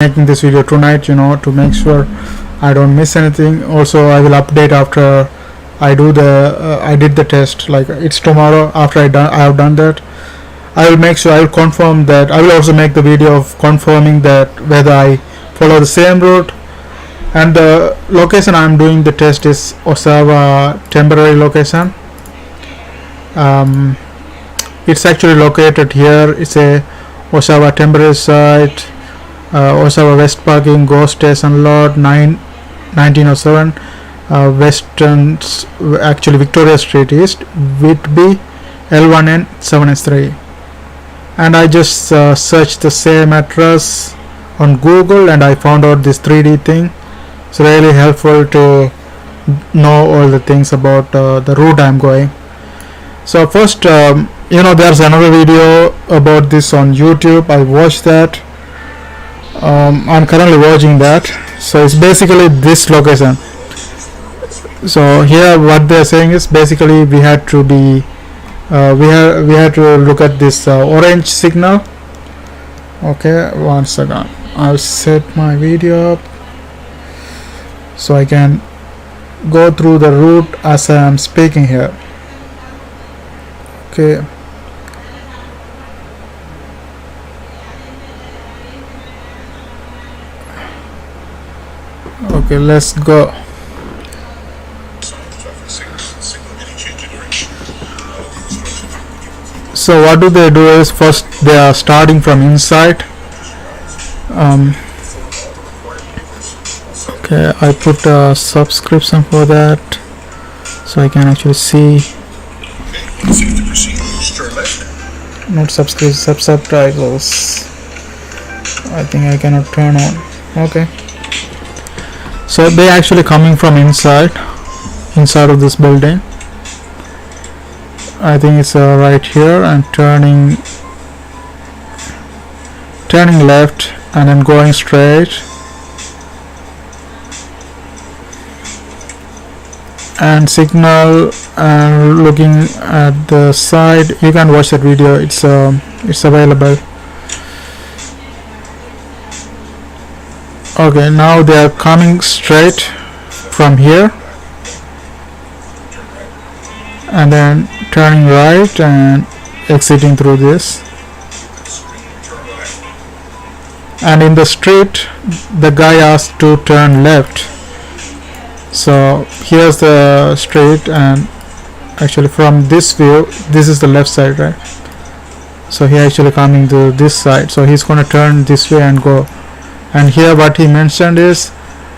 making this video tonight, to make sure I don't miss anything. Also, I will update after I did the test. Like, it's tomorrow after I have done that. I will make sure, I will confirm that. I will also make the video of confirming that whether I follow the same route. And the location I am doing the test is Oshawa temporary location. It's actually located here. It's a Oshawa temporary site, Oshawa West Parking, Go Station Lot, 1907, Western, actually Victoria Street East, Whitby, L1N 7S3. And I just searched the same address on Google and I found out this 3D thing. It's really helpful to know all the things about the route I'm going. So first, there's another video about this on YouTube. I watched that. I'm currently watching that. So it's basically this location. So here what they're saying is basically we had to be we had to look at this orange signal. Okay, 1 second. I'll set my video up so I can go through the route as I am speaking here. Okay. Okay, let's go. So what do they do is first they are starting from inside. Okay, I put a subscription for that so I can actually see. Not subtitles. I think I cannot turn on. Okay. So they actually coming from inside of this building. I think it's right here and turning left and then going straight and signal and looking at the side. You can watch that video. It's available. Okay, now they are coming straight from here and then turning right and exiting through this. And in the street the guy asked to turn left. So here's the street, and actually from this view this is the left side, right? So he actually coming to this side, so he's gonna turn this way and go. And here what he mentioned is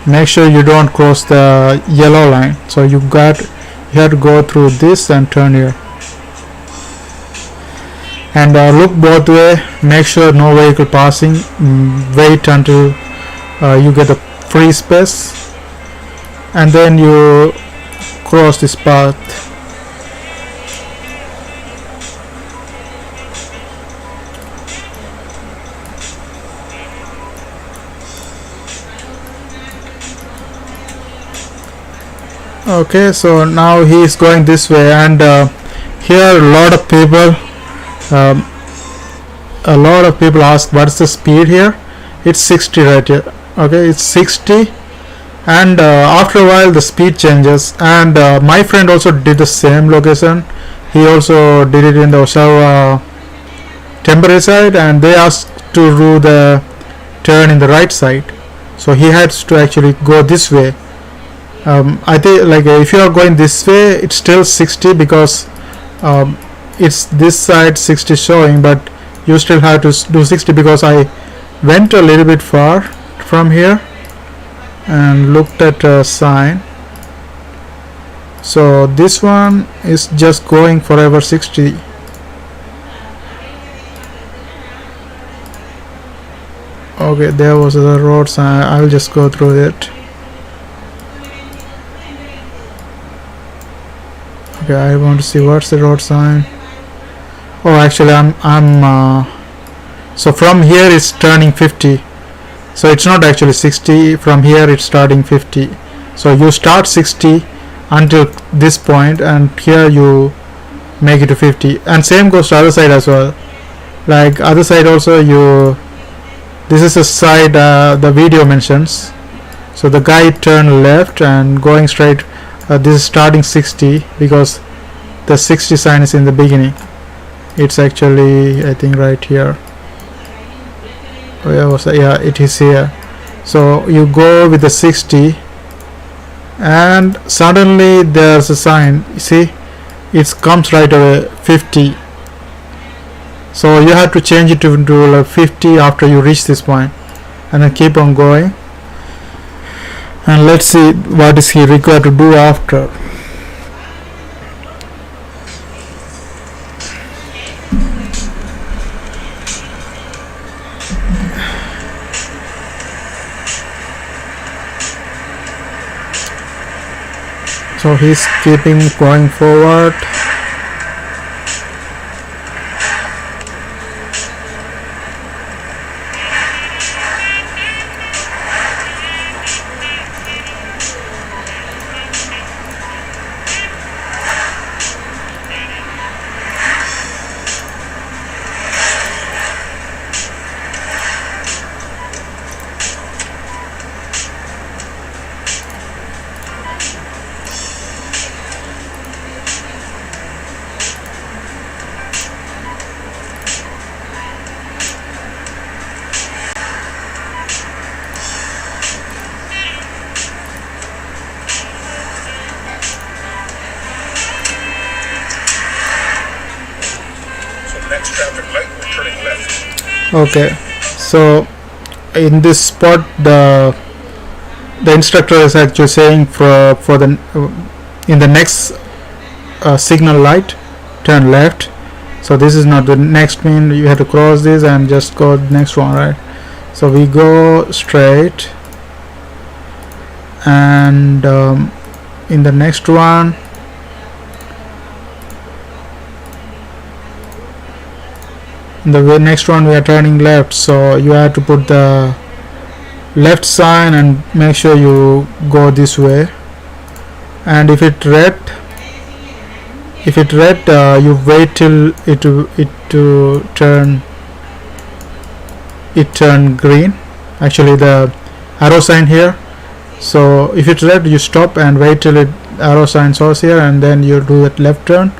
make sure you don't cross the yellow line, so you have to go through this and turn here. And look both way, make sure no vehicle passing. Wait until you get a free space and then you cross this path. Okay, so now he is going this way, and here a lot of people ask what's the speed here. It's 60 right here. Okay, it's 60, and after a while the speed changes. And my friend also did the same location. He also did it in the Oshawa temporary side, and they asked to do the turn in the right side, so he has to actually go this way. I think like if you are going this way it's still 60 because it's this side 60 showing, but you still have to do 60 because I went a little bit far from here and looked at a sign. So this one is just going forever 60. Okay, there was the road sign. I will just go through it. Okay, I want to see what's the road sign. Oh, actually I'm so from here it's turning 50, so it's not actually 60. From here it's starting 50, so you start 60 until this point and here you make it to 50. And same goes to other side as well. Like other side also, this is the side the video mentions. So the guy turned left and going straight. This is starting 60 because the 60 sign is in the beginning. It's actually, I think, right here. Yeah, it is here. So you go with the 60 and suddenly there's a sign. You see, it comes right away 50. So you have to change it to like 50 after you reach this point, and then keep on going. And let's see what is he required to do after. So he's keeping going forward. Next traffic light, we're turning left. Okay, so in this spot the instructor is actually saying for the in the next signal light turn left. So this is not the next mean, you have to cross this and just go the next one, right? So we go straight, and in the next one we are turning left. So you have to put the left sign and make sure you go this way. And if it red, you wait till it turn green. Actually the arrow sign here. So if it's red, you stop and wait till it arrow sign shows here, and then you do that left turn.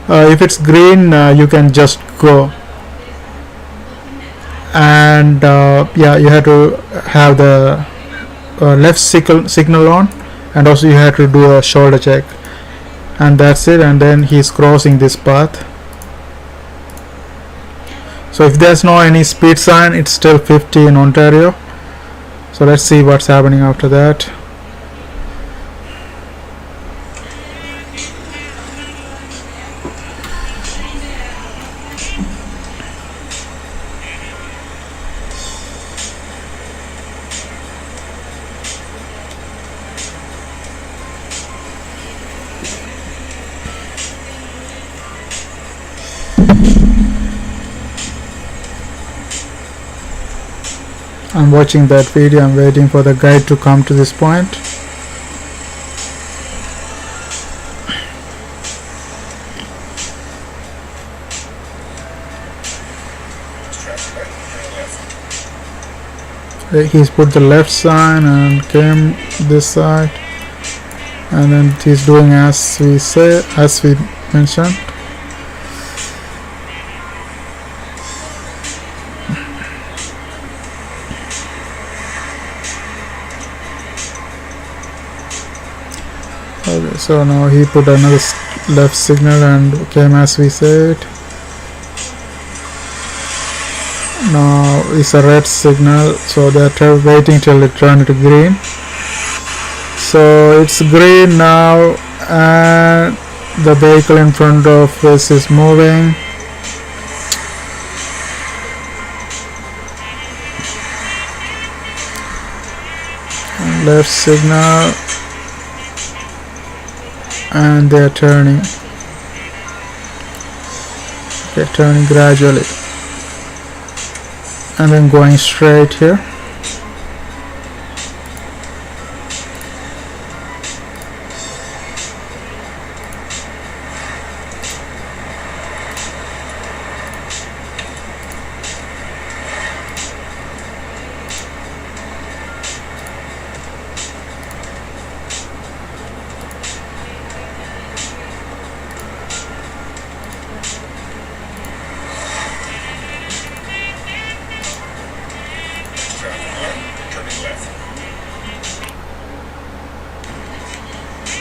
If it's green, you can just go. And yeah, you have to have the left signal on, and also you have to do a shoulder check, and that's it. And then he's crossing this path. So if there's no any speed sign, it's still 50 in Ontario. So let's see what's happening after that. I'm watching that video. I'm waiting for the guide to come to this point. He's put the left sign and came this side, and then he's doing as we mentioned. Okay, so now he put another left signal and came as we said. Now it's a red signal, so they're waiting till it turns to green. So it's green now, and the vehicle in front of us is moving. Left signal, and they're turning. They're turning gradually, and then going straight here.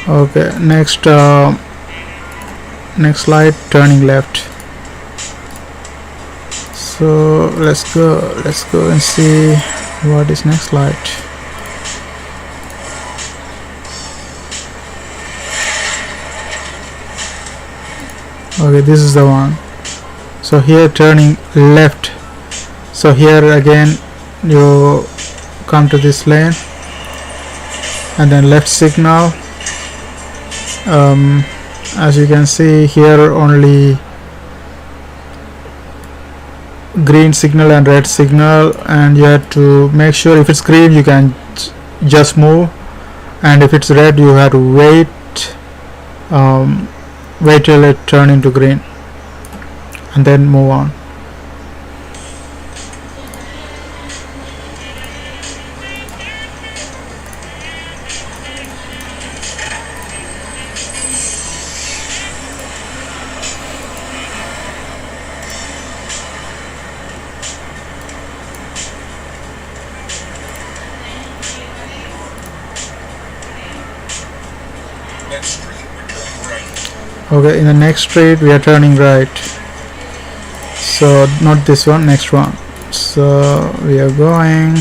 Okay, next light, turning left. So let's go and see what is next light. Okay, this is the one. So here turning left, so here again you come to this lane and then left signal. As you can see here, only green signal and red signal, and you have to make sure if it's green you can just move, and if it's red you have to wait till it turn into green and then move on. Next street, we're turning right. Okay, in the next street we are turning right. So not this one, next one. So we are going.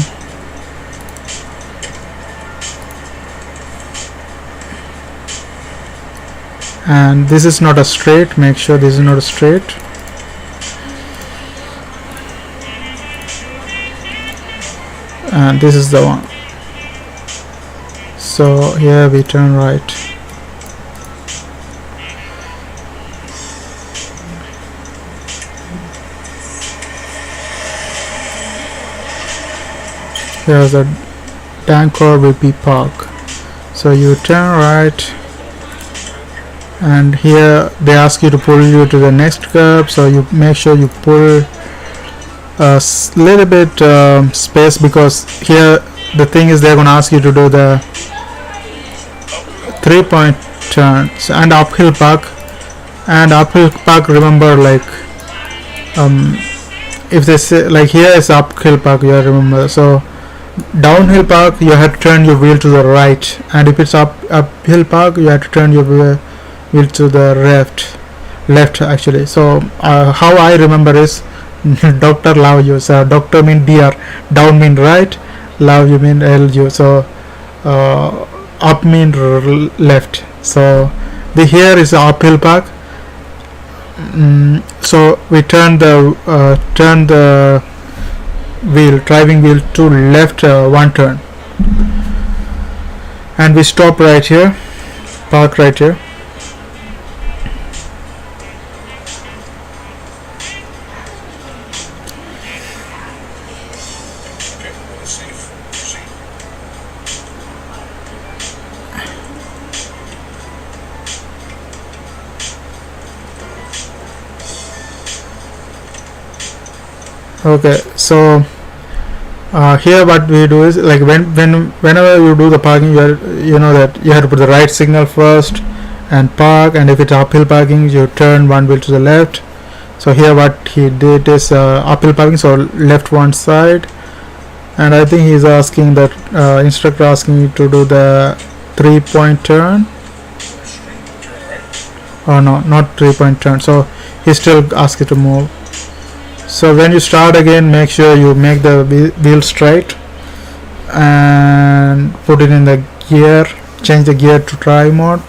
And this is not a straight, make sure this is not a straight. And this is the one. So here we turn right. Here's a Dancor BP Park. So you turn right, and here they ask you to pull you to the next curb, so you make sure you pull a little bit space, because here the thing is they're going to ask you to do the 3-point turns and uphill park. And uphill park, remember, like if they say like here is uphill park, you have to remember. So downhill park you have to turn your wheel to the right, and if it's uphill park you have to turn your wheel to the left actually. So how I remember is doctor love you, so doctor mean dr, down mean right, love you mean lu, so up mean left. So the here is uphill park. So we turn the driving wheel to left one turn, and we stop right here, park right here. Okay, let's see if proceed. Okay, so here what we do is, like whenever you do the parking, you know that you have to put the right signal first and park, and if it's uphill parking you turn one wheel to the left. So here what he did is uphill parking, so left one side, and I think he's asking that instructor asking you to do the 3-point turn. Oh no, not 3-point turn, so he still asks you to move. So when you start again, make sure you make the wheel straight and put it in the gear, change the gear to drive mode,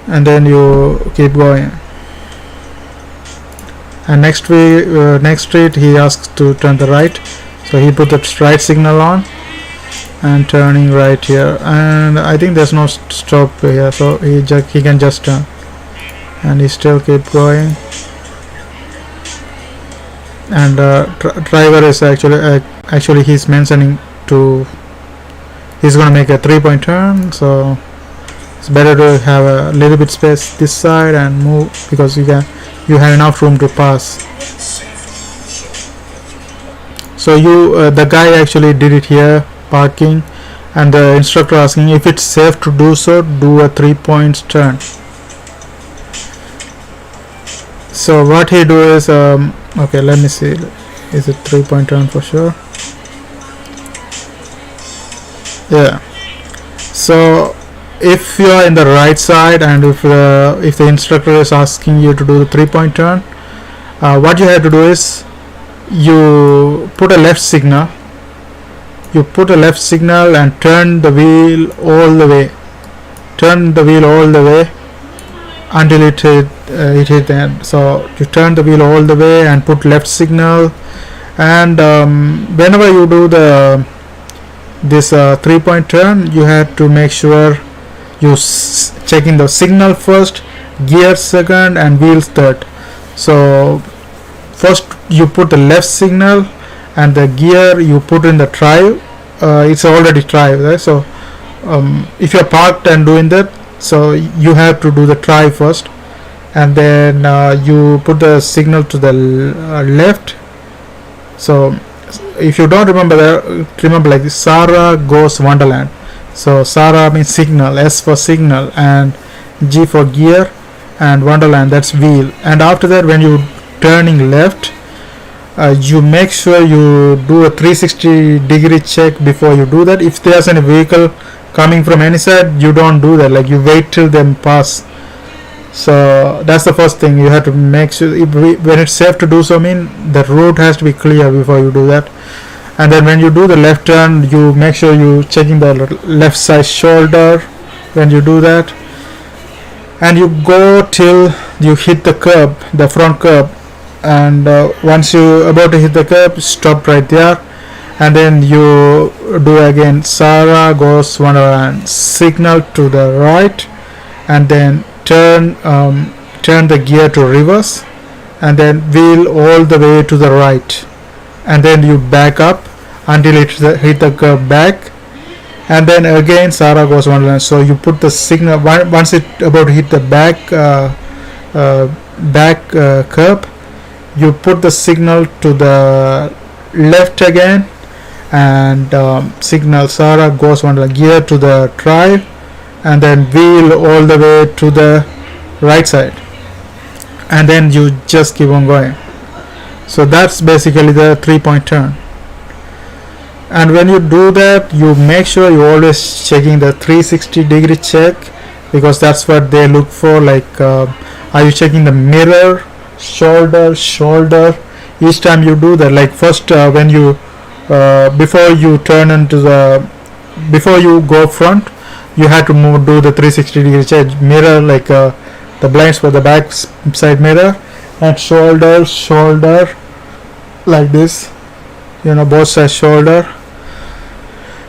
and then you keep going. And next street he asks to turn the right, so he put the right signal on and turning right here, and I think there's no stop here, so he can just turn, and he still keep going. And driver is actually he's mentioning he's gonna make a 3-point turn, so it's better to have a little bit space this side and move, because you have enough room to pass. So the guy actually did it here, parking, and the instructor asking if it's safe to do so, do a 3-point turn. So what he do is okay, let me see, is it 3-point turn for sure? Yeah. So if you are in the right side and if the instructor is asking you to do the 3-point turn, what you have to do is you put a left signal. You put a left signal and turn the wheel all the way. Turn the wheel all the way until it hit the end. So you turn the wheel all the way and put left signal. And whenever you do this 3-point turn, you have to make sure you checking the signal first, gear second, and wheels third. So first you put the left signal and the gear you put in the drive. It's already drive, right? So if you're parked and doing that, so you have to do the drive first, and then you put the signal to the left. So if you don't remember that, remember like this: Sarah goes Wonderland. So Sarah means signal, S for signal, and G for gear, and Wonderland, that's wheel. And after that, when you turning left, you make sure you do a 360-degree check before you do that. If there's any vehicle coming from any side, you don't do that, like you wait till them pass. So that's the first thing you have to make sure. When it's safe to do so, the road has to be clear before you do that. And then when you do the left turn, you make sure you checking the left side shoulder when you do that, and you go till you hit the curb, the front curb. And once you about to hit the curb, stop right there, and then you do again Sarah goes Wonderland, signal to the right, and then turn the gear to reverse, and then wheel all the way to the right, and then you back up until it hit the curb back, and then again Sarah goes Wonderland. So you put the signal once it about to hit the back curb, you put the signal to the left again, and signal Sarah goes Wonderland, gear to the drive, and then wheel all the way to the right side, and then you just keep on going. So that's basically the 3-point turn. And when you do that, you make sure you always checking the 360-degree check, because that's what they look for. Like are you checking the mirror, shoulder each time you do that? Like first when you before you turn into before you go front, you have to do the 360-degree check. Mirror, like the blinds for the back side mirror, and shoulder like this, both sides shoulder.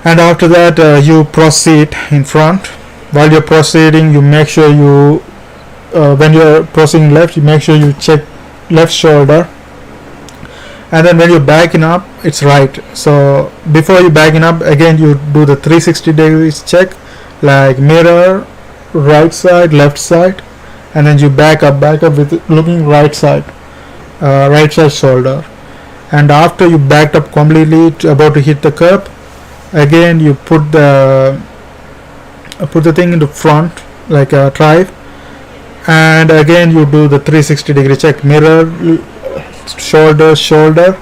And after that you proceed in front. While you're proceeding, you make sure you when you're proceeding left, you make sure you check left shoulder, and then when you're backing up, it's right. So before you backing up, again you do the 360 degrees check, like mirror, right side, left side, and then you back up with looking right side shoulder. And after you backed up completely about to hit the curb, again you put the thing into front, like a drive, and again you do the 360-degree check, mirror, shoulder,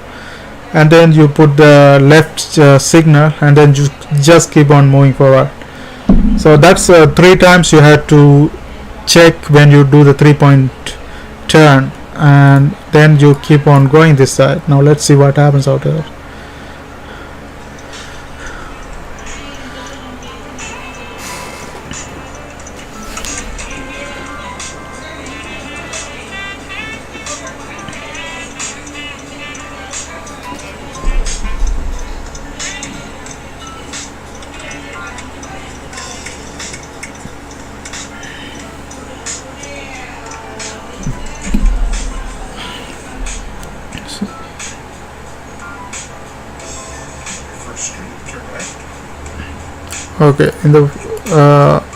and then you put the left signal, and then you just keep on moving forward. So that's 3 times you have to check when you do the 3-point turn, and then you keep on going this side. Now let's see what happens out here. Okay, in the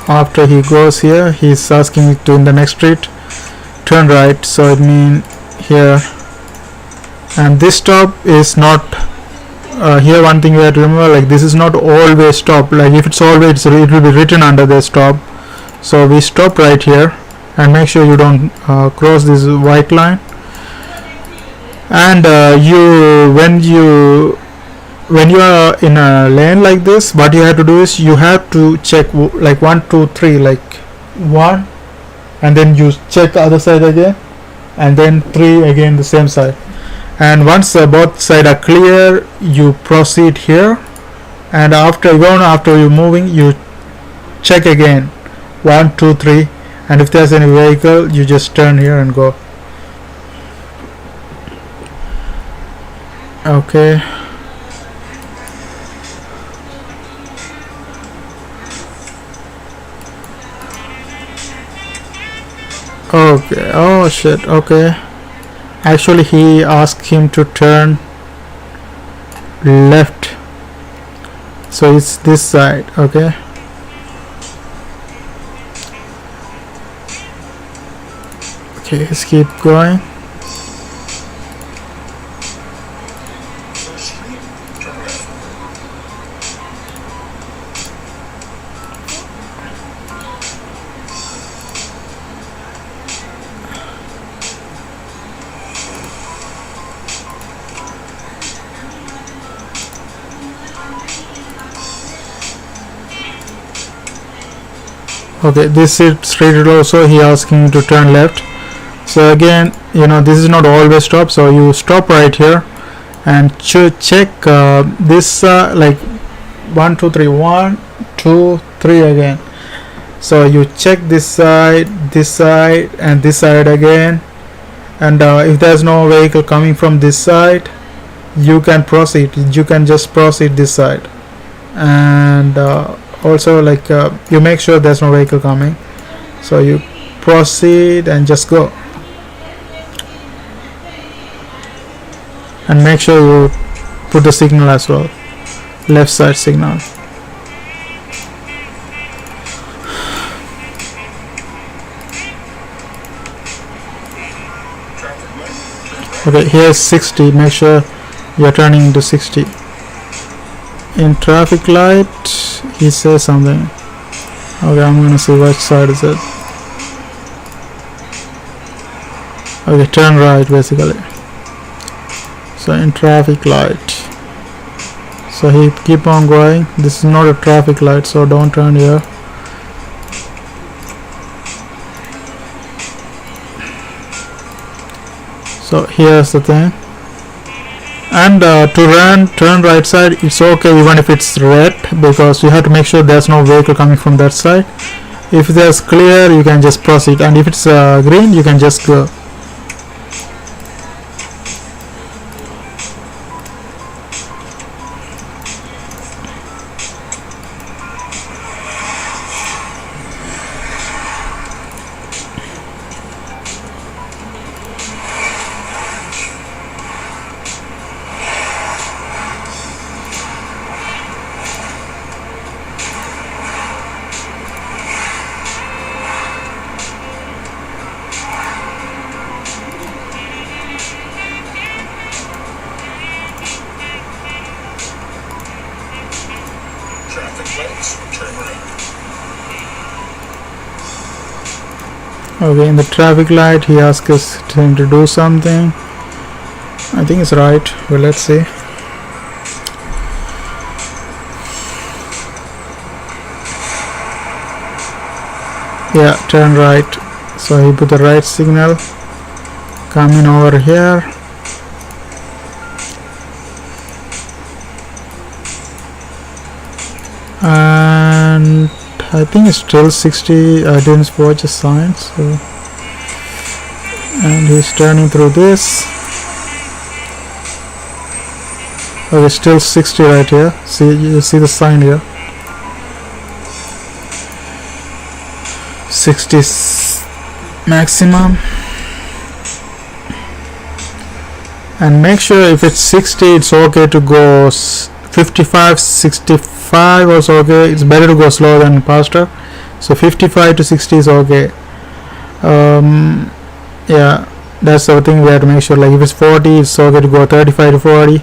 after he goes here, he's asking to in the next street turn right, so it means here. And this stop is not here. One thing we have to remember, like this is not always stop. Like if it's always, it will be written under the stop. So we stop right here, and make sure you don't cross this white line. And when you when you are in a lane like this, what you have to do is you have to check like 1 2 3, like 1, and then you check the other side again, and then 3 again the same side. And once both sides are clear, you proceed here, and after you're moving, you check again 1 2 3, and if there's any vehicle, you just turn here and go. Okay. Okay. Oh shit. Okay. Actually, he asked him to turn left, so it's this side. Okay. Okay, let's keep going. First street, turn left. Okay, this is straight also. He asking you to turn left. So again, this is not always stop. So you stop right here and check this like 1 2 3, 1 2 3 again. So you check this side, and this side again. And if there's no vehicle coming from this side, you can proceed. You can just proceed this side. And also, like, you make sure there's no vehicle coming, so you proceed and just go, and make sure you put the signal as well, left side signal. Traffic light, turn right. Okay, here's 60. Make sure you're turning into 60. In traffic light, he says something. Okay, I'm gonna see which side is it. Okay, turn right basically. So in traffic light, so he keep on going. This is not a traffic light, so don't turn here. So here's the thing. And to turn right side, it's okay even if it's red, because you have to make sure there's no vehicle coming from that side. If there's clear, you can just proceed, and if it's green, you can just go. Traffic lights, turn right. Okay, in the traffic light, he asks us him to do something. I think it's right. Well, let's see. Yeah, turn right. So he put the right signal. Coming over here. And I think it's still 60. I didn't watch the sign, so. And he's turning through this. Okay, still 60 right here. See, you see the sign here. 60 maximum. And make sure if it's 60, it's okay to go 55, 65 also okay. It's better to go slower than faster. So 55 to 60 is okay. Yeah, that's the thing we have to make sure. Like if it's 40, it's okay to go 35 to 40.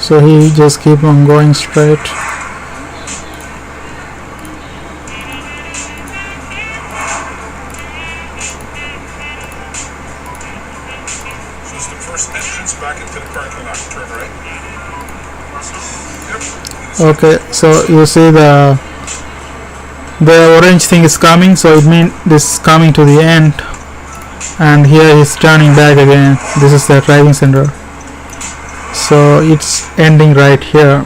So he just keep on going straight. So it's the first entrance back into the parking lot. Turn right. Yep. Okay, so you see the orange thing is coming, so it means this is coming to the end, and here he's turning back again. This is the driving center, so it's ending right here.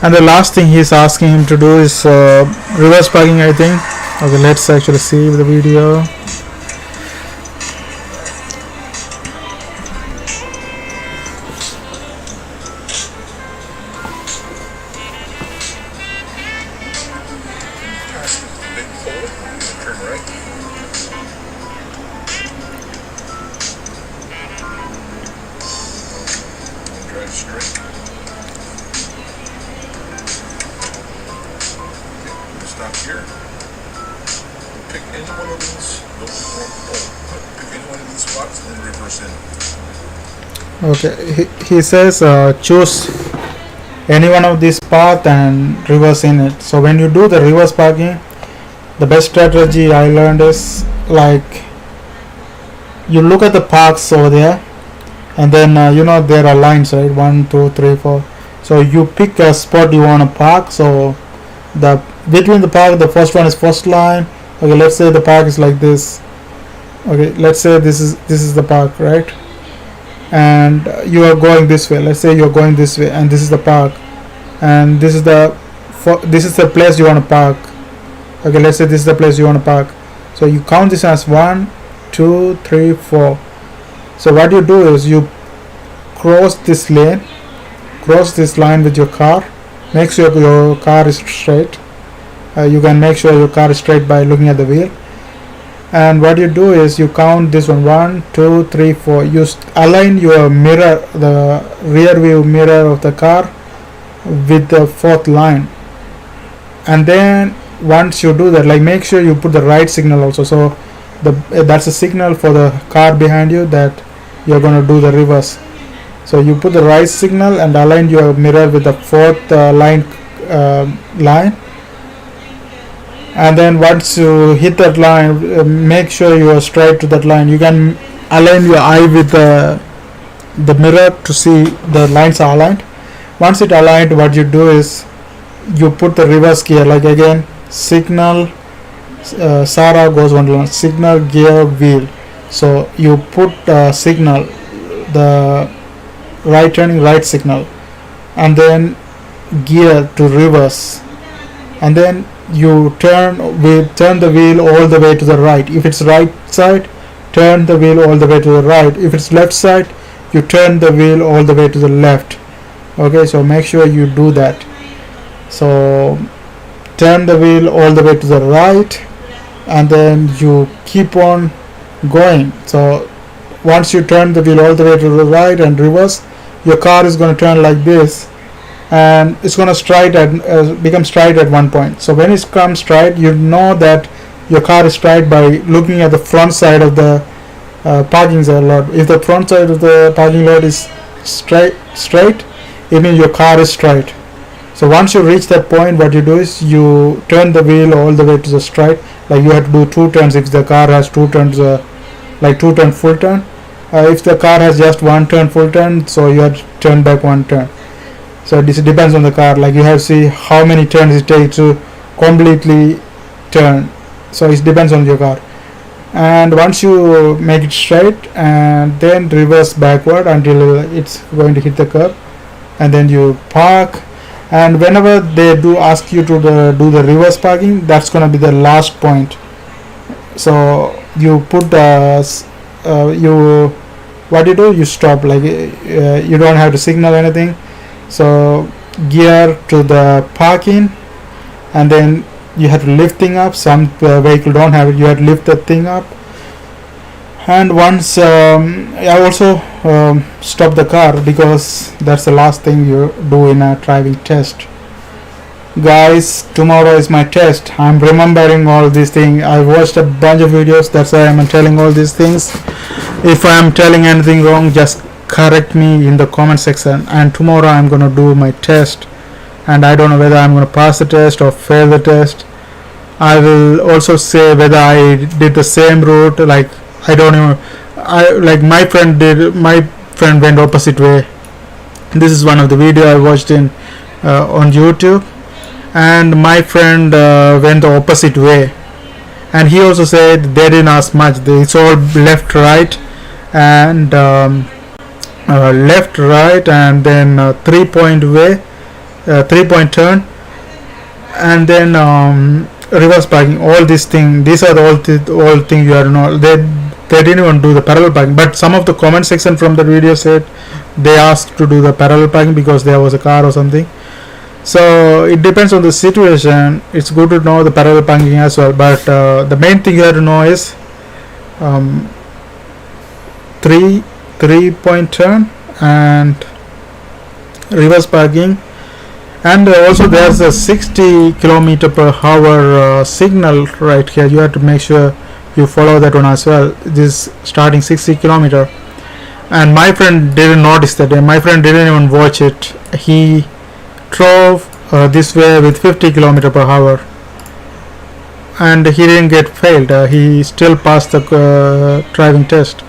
And the last thing he's asking him to do is reverse parking, I think. Okay, let's actually see the video. Past the big pole. Turn right. Drive straight. Okay, stop here. Pick any one of these. Pick any one of these spots and then reverse in. Okay, he says choose any one of these path and reverse in it. So when you do the reverse parking, the best strategy I learned is like you look at the parks over there, and then there are lines, right? 1, 2, 3, 4. So you pick a spot you want to park. So the between the park, the first one is first line. Okay, let's say the park is like this. Okay, let's say this is the park, right? And you are going this way. Let's say you're going this way, and this is the park, and this is the place you want to park. Okay, let's say this is the place you want to park. So you count this as 1, 2, 3, 4. So what you do is you cross this line with your car. Make sure your car is straight. You can make sure your car is straight by looking at the wheel. And what you do is you count this one 1, 2, 3, 4. You align your mirror, the rear view mirror of the car, with the fourth line. And then once you do that, like make sure you put the right signal also. So that's a signal for the car behind you that you're going to do the reverse. So you put the right signal and align your mirror with the fourth line. And then once you hit that line, make sure you are straight to that line. You can align your eye with the mirror to see the lines are aligned. Once it aligned, what you do is you put the reverse gear, like again signal, Sarah goes one line, signal, gear, wheel. So you put signal, the right turning right signal, and then gear to reverse, and then you turn the wheel all the way to the right. If it's right side, turn the wheel all the way to the right. If it's left side, you turn the wheel all the way to the left. Okay, so make sure you do that. So turn the wheel all the way to the right, and then you keep on going. So once you turn the wheel all the way to the right and reverse, your car is going to turn like this, and it's going to become straight at one point. So when it comes straight, you know that your car is straight by looking at the front side of the parking lot. If the front side of the parking lot is straight, it means your car is straight. So once you reach that point, what you do is you turn the wheel all the way to the straight. Like you have to do 2 turns if the car has 2 turns, like 2 turn full turn. If the car has just 1 turn full turn, so you have to turn back 1 turn. So this depends on the car. Like you have to see how many turns it takes to completely turn. So it depends on your car. And once you make it straight, and then reverse backward until it's going to hit the curb, and then you park. And whenever they do ask you to do the reverse parking, that's going to be the last point. So you put what you do, you stop. Like you don't have to signal anything. So gear to the parking, and then you have to lift thing up. Some vehicle don't have it. You have to lift the thing up. And once I also stop the car, because that's the last thing you do in a driving test. Guys, tomorrow is my test. I'm remembering all these things. I watched a bunch of videos, that's why I'm telling all these things. If I'm telling anything wrong, just correct me in the comment section, and tomorrow I'm gonna do my test, and I don't know whether I'm gonna pass the test or fail the test. I will also say whether I did the same route. Like, I don't know, my friend went opposite way. This is one of the video I watched on YouTube, and my friend went the opposite way, and he also said they didn't ask much. It's all left, right, and left, right, and then 3-point way, 3-point turn, and then reverse parking. All these are the all things you have to know. They didn't even do the parallel parking, but some of the comment section from the video said they asked to do the parallel parking because there was a car or something. So it depends on the situation. It's good to know the parallel parking as well, but the main thing you have to know is 3-point turn and reverse parking. And also there's a 60 kilometer per hour signal right here. You have to make sure you follow that one as well. This starting 60 kilometer, and my friend didn't notice that. My friend didn't even watch it. He drove this way with 50 kilometer per hour, and he didn't get failed. He still passed the driving test.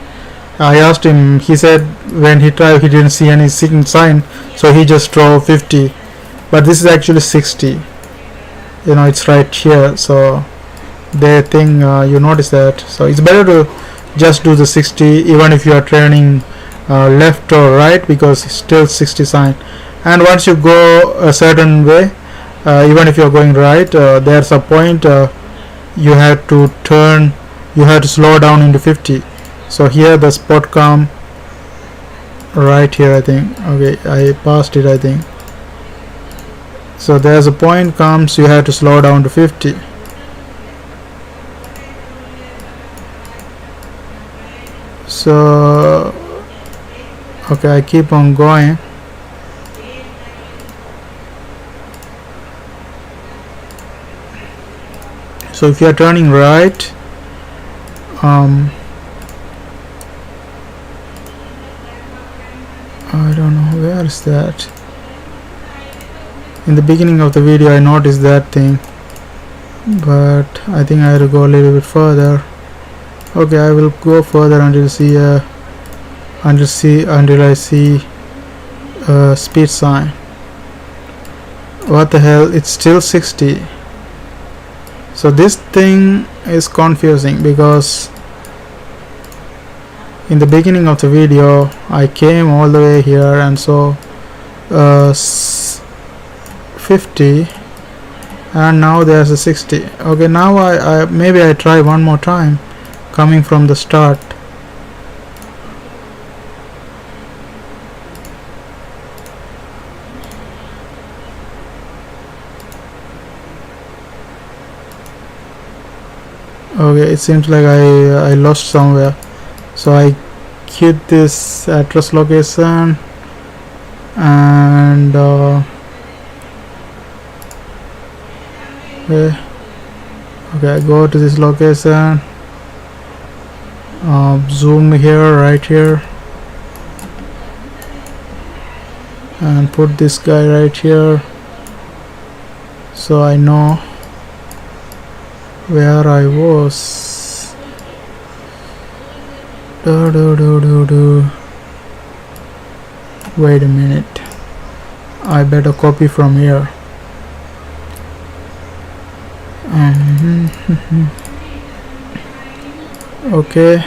I asked him. He said when he tried, he didn't see any sign, so he just drove 50. But this is actually 60. It's right here, so they think you notice that. So it's better to just do the 60 even if you are turning left or right, because it's still 60 sign. And once you go a certain way, even if you are going right, there's a point you have to turn, you have to slow down into 50. So here the spot come right here, I think. Okay, I passed it, I think. So there's a point comes, you have to slow down to 50. So okay, I keep on going. So if you are turning right, I don't know where is that. In the beginning of the video I noticed that thing, but I think I have to go a little bit further. Okay, I will go further until I see a speed sign. What the hell, it's still 60. So this thing is confusing, because in the beginning of the video I came all the way here and saw 50, and now there's a 60. Okay, now I maybe I try one more time coming from the start. Okay, it seems like I lost somewhere, so I hit this address location, and okay, I go to this location, zoom here, right here, and put this guy right here, so I know where I was. Wait a minute, I better copy from here. Okay,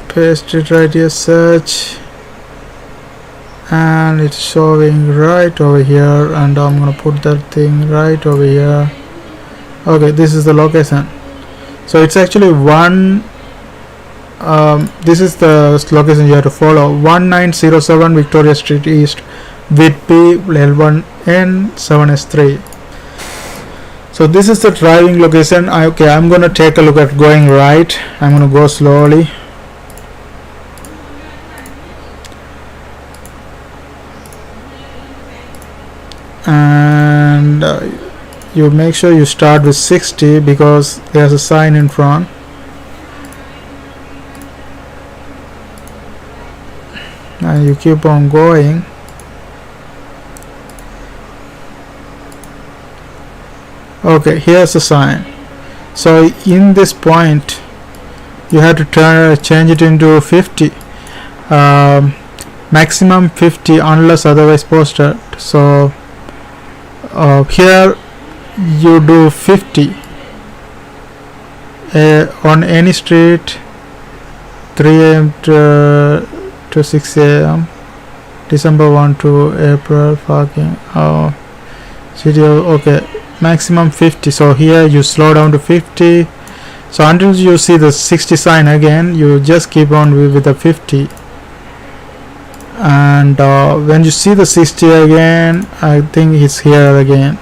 paste it right here, search, and it's showing right over here, and I'm gonna put that thing right over here. Okay, this is the location. So it's actually this is the location you have to follow: 1907 Victoria Street East, Whitby, L1N7S3. So this is the driving location. Okay, I'm gonna take a look at going right. I'm gonna go slowly. And you make sure you start with 60, because there's a sign in front. and you keep on going. Okay, here's the sign. So in this point you have to change it into 50, maximum 50 unless otherwise posted. So here you do 50 on any street, 3 a.m. to 6 a.m. December 1 to April parking. City of, okay, maximum 50. So here you slow down to 50. So until you see the 60 sign again, you just keep on with the 50. And when you see the 60 again, I think it's here again.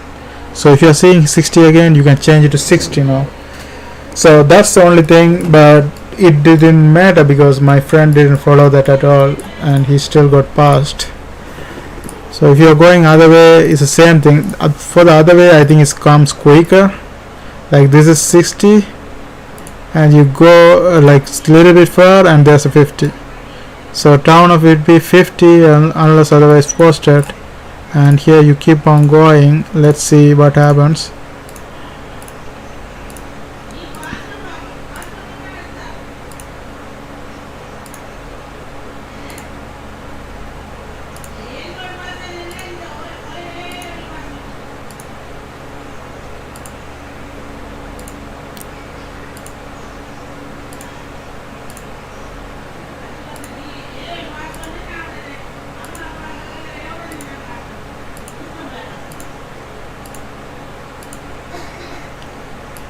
So if you're seeing 60 again, you can change it to 60 now. So that's the only thing, but it didn't matter because my friend didn't follow that at all and he still got passed. So if you're going other way, it's the same thing. For the other way, I think it comes quicker. Like this is 60 and you go like a little bit far and there's a 50. So town of it be 50 unless otherwise posted, and here you keep on going. Let's see what happens.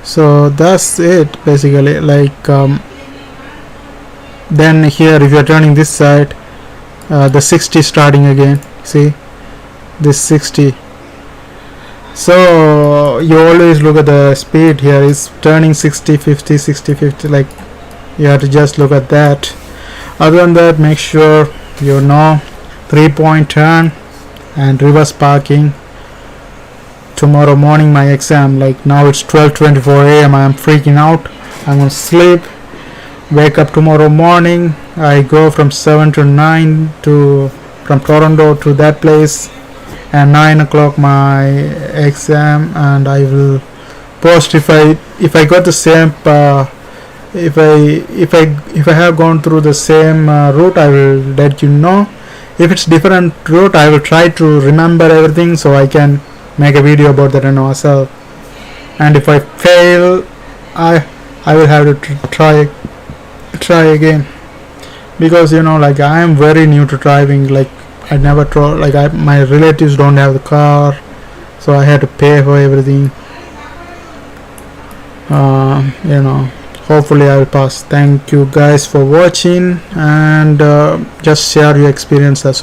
So that's it basically. Like then here if you're turning this side, the 60 starting again. See this 60. So you always look at the speed here. It's turning 60 50 60 50. Like you have to just look at that. Other than that, make sure you know 3-point turn and reverse parking. Tomorrow morning my exam, like now it's 12:24 a.m. I am freaking out. I'm gonna sleep, wake up tomorrow morning. I go from 7 to 9 from Toronto to that place, and 9 o'clock my exam, and I will post if I got the same if I have gone through the same route. I will let you know. If it's different route, I will try to remember everything so I can make a video about that and myself. And if I fail, I will have to try again, because like I am very new to driving. Like I never my relatives don't have the car, so I had to pay for everything. Hopefully I will pass. Thank you guys for watching, and just share your experience. That's all.